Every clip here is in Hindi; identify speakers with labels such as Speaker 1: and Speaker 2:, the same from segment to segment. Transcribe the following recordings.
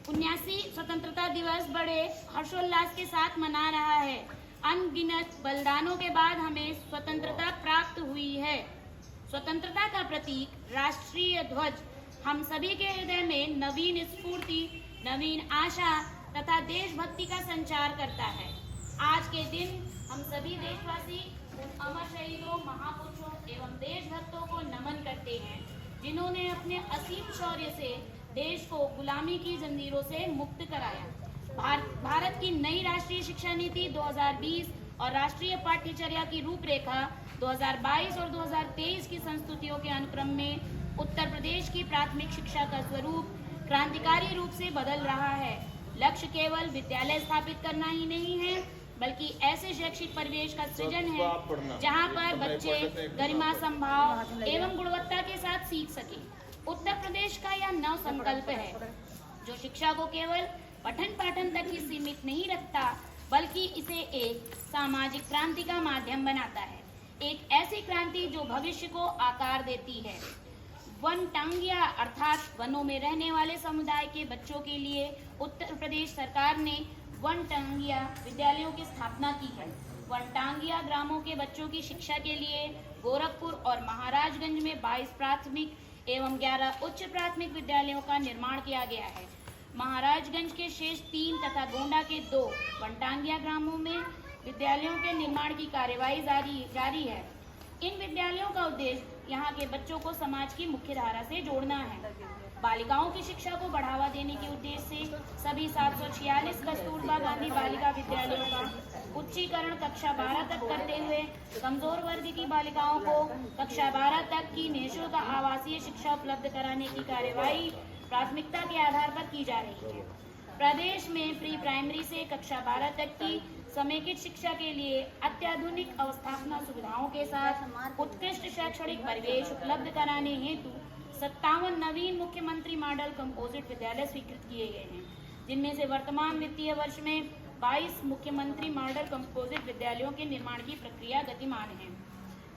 Speaker 1: उन्यासी स्वतंत्रता दिवस बड़े हर्षोल्लास के साथ मना रहा है। अनगिनत बलिदानों के बाद हमें स्वतंत्रता प्राप्त हुई है। स्वतंत्रता का प्रतीक राष्ट्रीय ध्वज हम सभी के हृदय में नवीन स्फूर्ति, नवीन आशा तथा देशभक्ति का संचार करता है। आज के दिन हम सभी देशवासी उन अमर शहीदों, महापुरुषों एवं देशभक्तों को नमन करते हैं जिन्होंने अपने असीम शौर्य से देश को गुलामी की जंजीरों से मुक्त कराया। भारत की नई राष्ट्रीय शिक्षा नीति 2020 और राष्ट्रीय पाठ्यचर्या की रूपरेखा 2022 और 2023 की संस्तुतियों के अनुक्रम में उत्तर प्रदेश की प्राथमिक शिक्षा का स्वरूप क्रांतिकारी रूप से बदल रहा है। लक्ष्य केवल विद्यालय स्थापित करना ही नहीं है, बल्कि ऐसे शैक्षिक परिवेश का सृजन है जहां पर बच्चे गरिमा, संभाव एवं गुणवत्ता के साथ सीख सके। उत्तर प्रदेश का यह नव संकल्प है जो शिक्षा को केवल पठन पाठन तक ही सीमित नहीं रखता, बल्कि इसे एक सामाजिक क्रांति का माध्यम बनाता है। एक ऐसी क्रांति जो भविष्य को आकार देती है। वनटांगिया अर्थात वनों में रहने वाले समुदाय के बच्चों के लिए उत्तर प्रदेश सरकार ने वनटांगिया विद्यालयों की स्थापना की है। वनटांगिया ग्रामों के बच्चों की शिक्षा के लिए गोरखपुर और महाराजगंज में 22 प्राथमिक एवं 11 उच्च प्राथमिक विद्यालयों का निर्माण किया गया है। महाराजगंज के शेष 3 तथा गोंडा के 2 वनटांगिया ग्रामों में विद्यालयों के निर्माण की कार्यवाही जारी है। इन विद्यालयों का उद्देश्य यहाँ के बच्चों को समाज की मुख्य धारा से जोड़ना है। बालिकाओं की शिक्षा को बढ़ावा देने के उद्देश्य से सभी 746 कस्तूरबा गांधी बालिका विद्यालयों का उच्चीकरण कक्षा 12 तक करते हुए कमजोर वर्ग की बालिकाओं को कक्षा 12 तक की निःशुल्क आवासीय शिक्षा उपलब्ध कराने की कार्यवाही प्राथमिकता के आधार पर की जा रही है। प्रदेश में प्री प्राइमरी से कक्षा 12 तक की समेकित शिक्षा के लिए अत्याधुनिक अवस्थापना सुविधाओं के साथ उत्कृष्ट शैक्षणिक परिवेश उपलब्ध कराने हेतु 57 नवीन मुख्यमंत्री मॉडल कंपोजिट विद्यालय स्वीकृत किए गए हैं, जिनमें से वर्तमान वित्तीय वर्ष में 22 मुख्यमंत्री मॉडल कंपोजिट विद्यालयों के निर्माण की प्रक्रिया गतिमान है।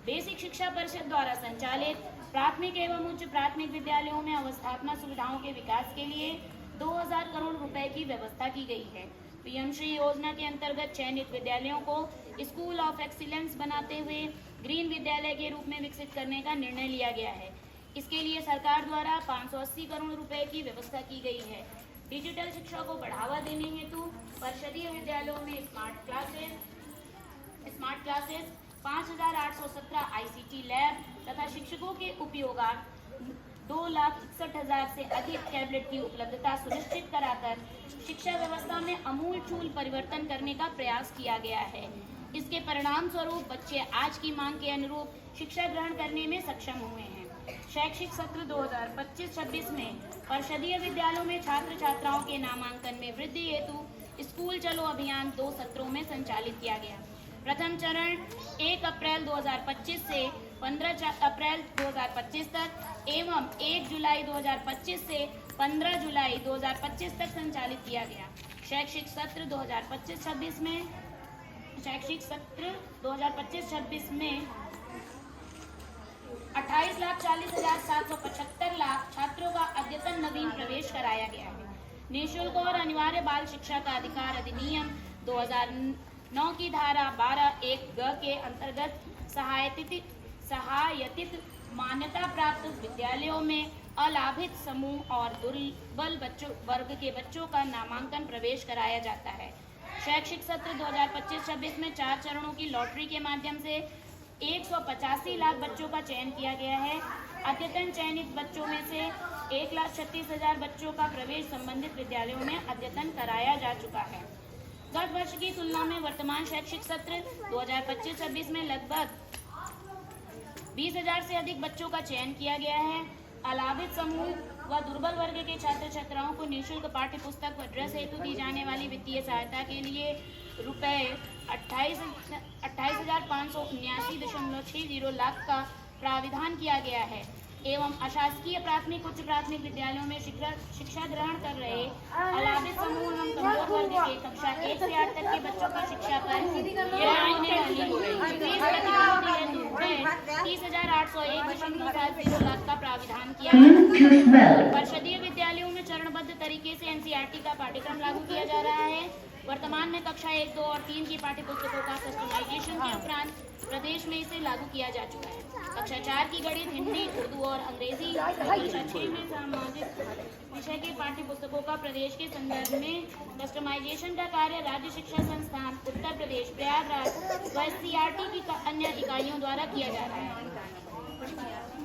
Speaker 1: बेसिक शिक्षा परिषद द्वारा संचालित प्राथमिक एवं उच्च प्राथमिक विद्यालयों में अवस्थापना सुविधाओं के विकास के लिए 2000 करोड़ रुपए की व्यवस्था की गई है। पीएम श्री योजना के अंतर्गत चयनित विद्यालयों को स्कूल ऑफ एक्सीलेंस बनाते हुए ग्रीन विद्यालय के रूप में विकसित करने का निर्णय लिया गया है। इसके लिए सरकार द्वारा 580 करोड़ रुपए की व्यवस्था की गई है। डिजिटल शिक्षा को बढ़ावा देने हेतु परिषदीय विद्यालयों में स्मार्ट क्लासेस 5817 आईसीटी लैब तथा शिक्षकों के उपयोगार्थ 2,61,000 से अधिक टैबलेट की उपलब्धता सुनिश्चित कराकर शिक्षा व्यवस्था में आमूल परिवर्तन करने का प्रयास किया गया है। इसके परिणाम स्वरूप बच्चे आज की मांग के अनुरूप शिक्षा ग्रहण करने में सक्षम हुए हैं। शैक्षिक सत्र 2025-26 में परिषदीय विद्यालयों में छात्र छात्राओं के नामांकन में वृद्धि हेतु स्कूल चलो अभियान 2 सत्रों में संचालित किया गया। प्रथम चरण 1 अप्रैल 2025 से 15 अप्रैल 2025 तक एवं 1 जुलाई 2025 से 15 जुलाई 2025 तक संचालित किया गया। शैक्षिक सत्र 2025-26 में 28,40,775 छात्रों का अद्यतन नवीन प्रवेश कराया गया है। निःशुल्क और अनिवार्य बाल शिक्षा का अधिकार अधिनियम 2009 की धारा 12(1) के अंतर्गत सहायतित मान्यता प्राप्त विद्यालयों में अलाभित समूह और दुर्बल वर्ग के बच्चों का नामांकन प्रवेश कराया जाता है। शैक्षिक सत्र 2025-26 में 4 चरणों की लॉटरी के माध्यम से 185 लाख बच्चों का चयन किया गया है। अद्यतन चयनित बच्चों में से 1,36,000 बच्चों का प्रवेश संबंधित विद्यालयों में अद्यतन कराया जा चुका है। गत वर्ष की तुलना में वर्तमान शैक्षिक सत्र 2025-26 में लगभग 20,000 से अधिक बच्चों का चयन किया गया है। अलाभित समूह व दुर्बल वर्ग के छात्र छात्राओं को निःशुल्क पाठ्य पुस्तक व ड्रेस हेतु दी जाने वाली वित्तीय सहायता के लिए रुपए 28,579.60 लाख का प्राविधान किया गया है। एवं अशासकीय प्राथमिक उच्च प्राथमिक विद्यालयों में शिक्षा ग्रहण कर रहे अलाभित समूह एवं कमजोर वर्ग के कक्षा 1 से 8 तक के बच्चों की शिक्षा पर होने वाली फीस प्रतिपूर्ति हेतु रुपये 30,801.70 लाख का प्राविधान किया है। परिषदीय विद्यालयों में चरणबद्ध तरीके से एनसीईआरटी का पाठ्यक्रम लागू किया जा रहा है। वर्तमान में कक्षा 1, 2 और 3 की पाठ्यपुस्तकों का कस्टमाइजेशन के उपरांत प्रदेश में इसे लागू किया जा चुका है। कक्षा 4 की गणित, हिंदी, उर्दू और अंग्रेजी, कक्षा 6 में सामाजिक विषय के पाठ्यपुस्तकों का प्रदेश के संदर्भ में कस्टमाइजेशन का कार्य राज्य शिक्षा संस्थान उत्तर प्रदेश प्रयागराज व एससीईआरटी की अन्य इकाइयों द्वारा किया जा रहा है।